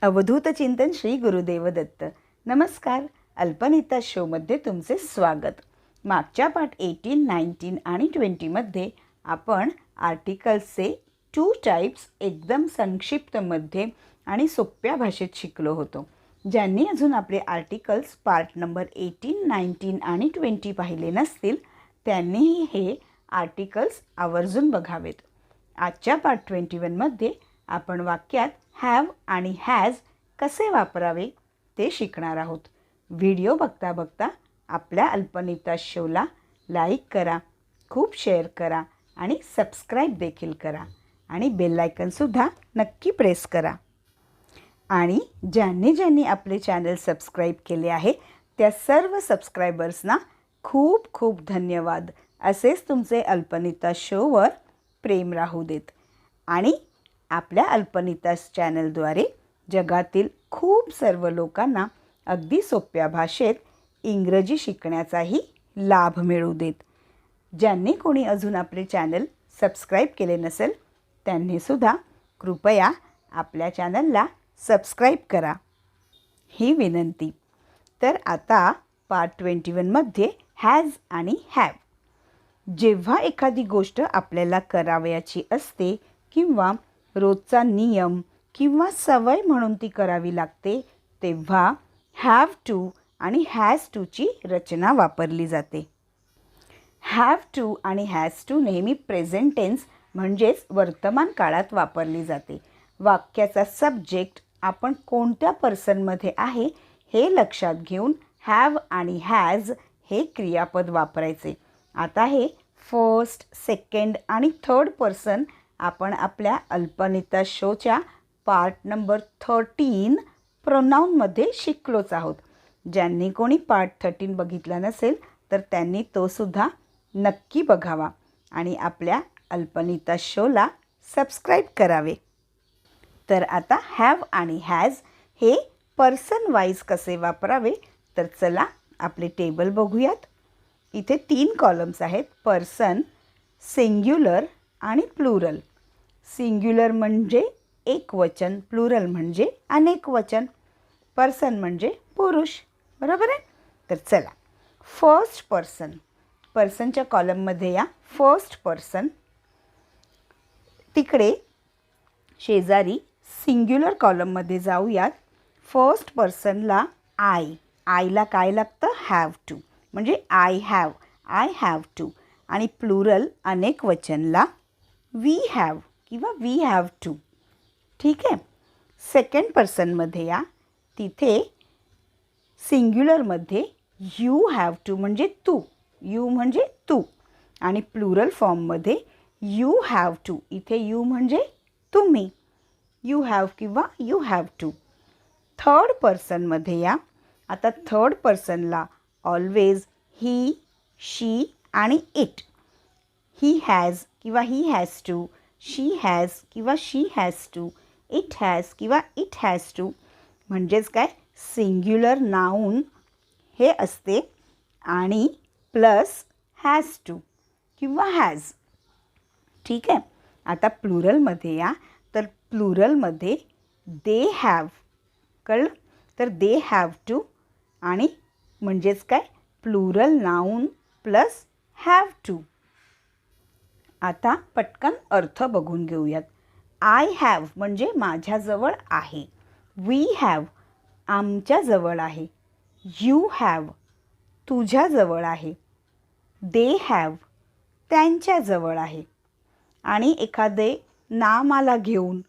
अवधूत चिंतन श्री गुरुदेव दत्त. नमस्कार. अल्पनिता शोमध्ये तुमचे स्वागत. मागच्या पाठ 18, 19 आणि 20मध्ये आपण आर्टिकल्सचे 2 टाइप्स एकदम संक्षिप्तमध्ये आणि सोप्या भाषेत शिकलो होतो. ज्यांनी अजून आपले आर्टिकल्स पार्ट नंबर 18, 19 आणि 20 पाहिले नसतील त्यांनीही हे आर्टिकल्स आवर्जून बघावेत. आजच्या पार्ट 21मध्ये आपण वाक्यात हॅव आणि हॅज कसे वापरावे ते शिकणार आहोत. व्हिडिओ बघता बघता आपल्या अल्पनिता शोला लाईक करा, खूप शेअर करा आणि सबस्क्राईब देखील करा आणि बेल आयकॉनसुद्धा नक्की प्रेस करा. आणि ज्यांनी आपले चॅनल सबस्क्राईब केले आहे त्या सर्व सबस्क्रायबर्सना खूप खूप धन्यवाद. असेच तुमचे अल्पनिता शोवर प्रेम राहू देत. आणि आपल्या अल्पनिता चॅनलद्वारे जगातील खूप सर्व लोकांना अगदी सोप्या भाषेत इंग्रजी शिकण्याचाही लाभ मिळू देत. ज्यांनी कोणी अजून आपले चॅनल सबस्क्राईब केले नसेल त्यांनीसुद्धा कृपया आपल्या चॅनलला सबस्क्राईब करा, ही विनंती. तर आता पार्ट 21मध्ये हॅज आणि हॅव. जेव्हा एखादी गोष्ट आपल्याला करावयाची असते किंवा रोजचा नियम किंवा सवय म्हणून ती करावी लागते तेव्हा हॅव टू आणि हॅज टूची रचना वापरली जाते. हॅव टू आणि हॅज टू नेहमी प्रेझेंट टेन्स म्हणजेच वर्तमान काळात वापरली जाते. वाक्याचा सब्जेक्ट आपण कोणत्या पर्सनमध्ये आहे हे लक्षात घेऊन हॅव आणि हॅज हे क्रियापद वापरायचे. आता हे फर्स्ट, सेकंड आणि थर्ड पर्सन आपण आपल्या अल्पनिता शोच्या पार्ट नंबर 13 प्रोनाऊनमध्ये शिकलोच आहोत. ज्यांनी कोणी पार्ट 13 बघितला नसेल तर त्यांनी तो सुद्धा नक्की बघावा आणि आपल्या अल्पनिता शोला सबस्क्राईब करावे. तर आता हॅव आणि हॅज हे पर्सन वाईज कसे वापरावे तर चला आपले टेबल बघूयात. इथे 3 कॉलम्स आहेत. पर्सन, सिंग्युलर आणि प्लुरल. सिंग्युलर म्हणजे एक वचन, प्लुरल म्हणजे अनेक वचन. पर्सन म्हणजे पुरुष, बरोबर आहे. तर चला फर्स्ट पर्सन. पर्सनच्या कॉलममध्ये या फर्स्ट पर्सन. तिकडे शेजारी सिंग्युलर कॉलममध्ये जाऊयात. फर्स्ट पर्सनला आयला काय लागतं? Have to. म्हणजे आय हॅव टू. आणि प्लुरल अनेक वचनला वी हॅव किंवा वी हॅव टू. ठीक आहे. सेकंड पर्सनमध्ये या. तिथे सिंग्युलरमध्ये यू हॅव टू म्हणजे तू. यू म्हणजे तू. आणि प्लुरल फॉर्ममध्ये यू हॅव टू. इथे यू म्हणजे तुम्ही. यू हॅव किंवा यू हॅव टू. थर्ड पर्सनमध्ये या. आता थर्ड पर्सनला ऑलवेज ही, शी आणि इट. ही हॅज किंवा he has to. She has किंवा she has to. It has किंवा इट हॅज टू. म्हणजेच काय, सिंग्युलर नाऊन हे असते आणि प्लस हॅज टू किंवा हॅज. ठीक आहे. आता प्लुरलमध्ये या. तर प्लुरलमध्ये दे हॅव. कळलं? तर दे हॅव टू आणि म्हणजेच काय, plural noun plus have to. आता पटकन अर्थ बघून घेऊयात. आय हॅव म्हणजे माझ्याजवळ आहे. वी हॅव आमच्याजवळ आहे. यू हॅव तुझ्याजवळ आहे. दे हॅव त्यांच्याजवळ आहे. आणि एखादे नामाला घेऊन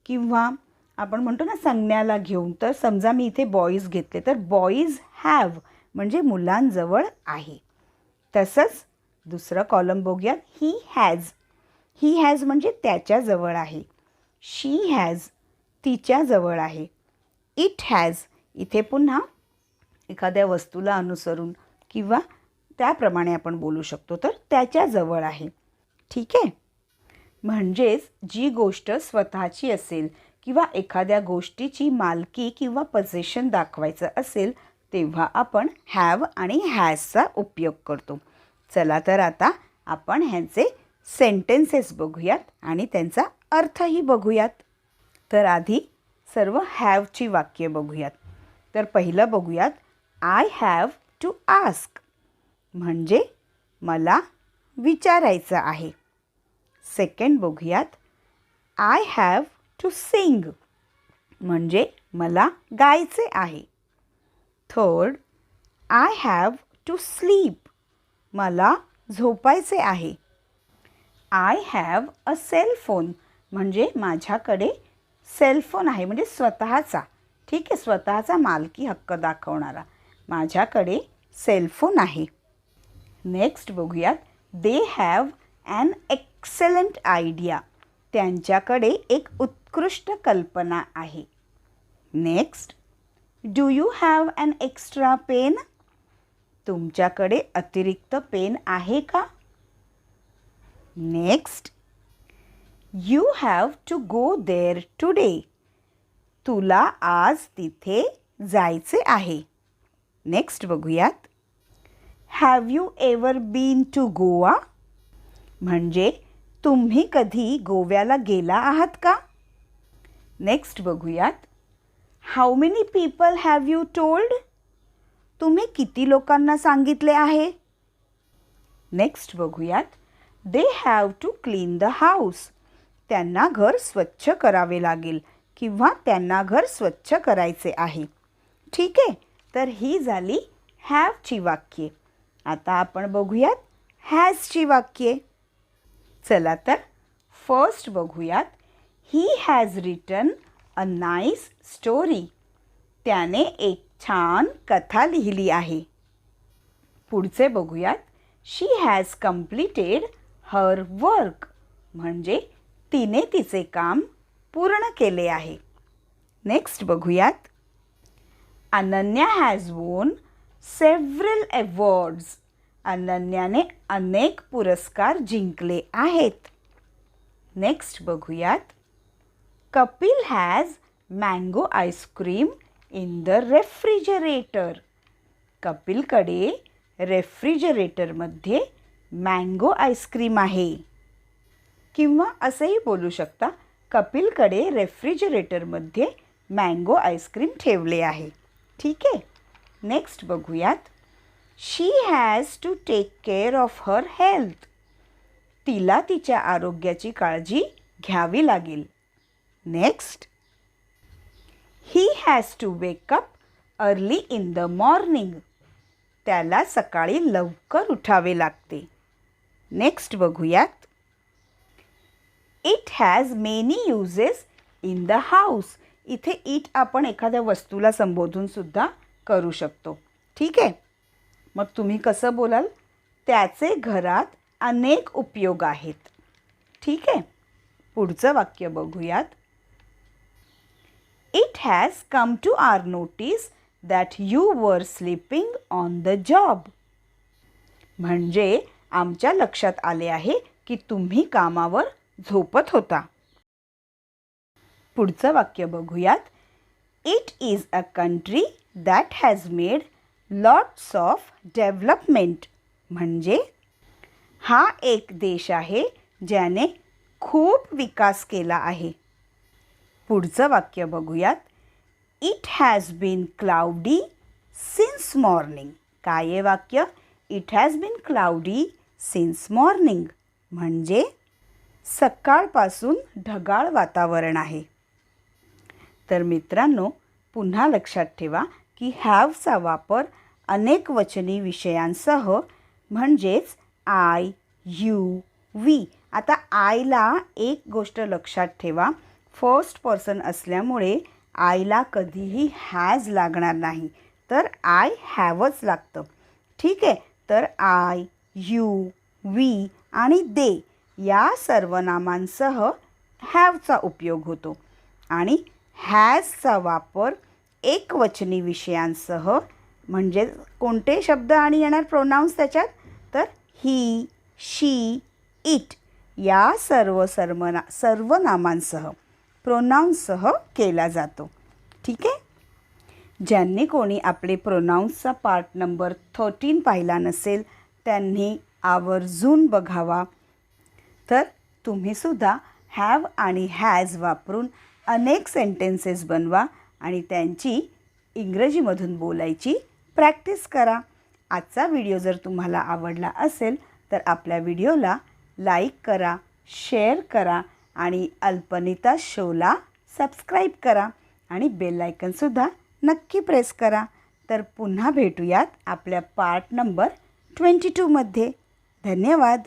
किंवा आपण म्हणतो ना संज्ञाला घेऊन, तर समजा मी इथे बॉईज घेतले तर बॉईज हॅव म्हणजे मुलांजवळ आहे. तसंच दुसरं कॉलम बघूयात. He has. ही हॅज म्हणजे त्याच्याजवळ आहे. शी हॅज तिच्याजवळ आहे. इट हॅज इथे पुन्हा एखाद्या वस्तूला अनुसरून किंवा त्याप्रमाणे आपण बोलू शकतो, तर त्याच्याजवळ आहे. ठीक आहे. म्हणजेच जी गोष्ट स्वतःची असेल किंवा एखाद्या गोष्टीची मालकी किंवा पोझिशन दाखवायचं असेल तेव्हा आपण हॅव आणि हॅजचा उपयोग करतो. चला तर आता आपण ह्यांचे सेंटेन्सेस बघूयात आणि त्यांचा अर्थही बघूयात. तर आधी सर्व हॅवची वाक्य बघूयात. तर पहिलं बघूयात, आय हॅव टू आस्क म्हणजे मला विचारायचं आहे. सेकंड बघूयात, आय हॅव टू सिंग म्हणजे मला गायचे आहे. Third, I have to sleep मला झोपायचे आहे. आय हॅव अ सेलफोन म्हणजे माझ्याकडे सेलफोन आहे म्हणजे स्वतःचा. ठीक आहे, स्वतःचा मालकी हक्क दाखवणारा माझ्याकडे सेलफोन आहे. नेक्स्ट बघूयात, they have an excellent idea त्यांच्याकडे एक उत्कृष्ट कल्पना आहे. Next, do you have an extra pen तुमच्याकडे अतिरिक्त पेन आहे का? Next, you have to go there today तुला आज तिथे जायचे आहे. नेक्स्ट बघूयात, have you ever been to Goa म्हणजे तुम्ही कधी गोव्याला गेला आहात का? नेक्स्ट बघूयात, how many people have you told तुम्ही किती लोकांना सांगितले आहे? नेक्स्ट बघूयात, they have to clean the house त्यांना घर स्वच्छ करावे लागेल किंवा त्यांना घर स्वच्छ करायचे आहे. ठीक आहे, तर ही झाली हॅवची वाक्ये. आता आपण बघूयात हॅजची वाक्ये. चला तर फर्स्ट बघूयात, he has written a nice story त्याने एक छान कथा लिहिली आहे. पुढचे बघूयात, she has completed her work म्हणजे तिने तिचे काम पूर्ण केले आहे. नेक्स्ट बघूयात, Ananya has won several awards अनन्याने अनेक पुरस्कार जिंकले आहेत. नेक्स्ट बघूयात, Kapil has mango ice cream in the refrigerator कपिलकडे रेफ्रिजरेटरमध्ये मँगो आईस्क्रीम आहे. किंवा असंही बोलू शकता, कपिलकडे रेफ्रिजरेटरमध्ये मँगो आईस्क्रीम ठेवले आहे. ठीक आहे, नेक्स्ट बघूयात, she has to take care of her health तिला तिच्या आरोग्याची काळजी घ्यावी लागेल. Next, he has to wake up early in the morning त्याला सकाळी लवकर उठावे लागते. नेक्स्ट बघूयात, it has many uses in the house इथे इट आपण एखाद्या वस्तूला संबोधून सुद्धा करू शकतो. ठीक आहे, मग तुम्ही कसं बोलाल? त्याचे घरात अनेक उपयोग आहेत. ठीक आहे, पुढचं वाक्य बघूयात, it has come to our notice that you were sleeping on the job म्हणजे आमच्या लक्षात आले आहे की तुम्ही कामावर झोपत होता. पुढचं वाक्य बघूयात, it is a country that has made lots of development म्हणजे हा एक देश आहे ज्याने खूप विकास केला आहे. पुढचं वाक्य बघूयात, it has been cloudy since morning काय आहे वाक्य? It has been cloudy since morning म्हणजे सकाळपासून ढगाळ वातावरण आहे. तर मित्रांनो, पुन्हा लक्षात ठेवा की हॅवचा वापर अनेक वचनी विषयांसह म्हणजेच आय, यू, वी. आता आयला एक गोष्ट लक्षात ठेवा, फर्स्ट पर्सन असल्यामुळे आयला कधीही हॅज लागणार नाही, तर आय हॅवच लागतं. ठीक आहे, तर आय, यू, वी आणि दे या सर्वनामांसह हॅवचा उपयोग होतो. आणि हॅजचा वापर एकवचनी विषयांसह म्हणजे कोणते शब्द आणि येणार प्रोनाउन्स त्याच्यात? तर ही, शी, इट या सर्वनामांसह प्रोनाउन्ससह केला जातो. ठीक आहे, ज्यांनी कोणी आपले प्रोनाउन्सचा पार्ट नंबर 13 पाहिला नसेल त्यांनी आवर्जून बघावा. तर तुम्हीसुद्धा हॅव आणि हॅज वापरून अनेक सेंटेन्सेस बनवा आणि त्यांची इंग्रजीमधून बोलायची प्रॅक्टिस करा. आजचा व्हिडिओ जर तुम्हाला आवडला असेल तर आपल्या व्हिडिओला लाईक करा, शेअर करा आणि अल्पनिता शोला सबस्क्राईब करा आणि बेल आयकनसुद्धा नक्की प्रेस करा. तर पुन्हा भेटूयात आपल्या पार्ट नंबर 22 मध्ये. धन्यवाद.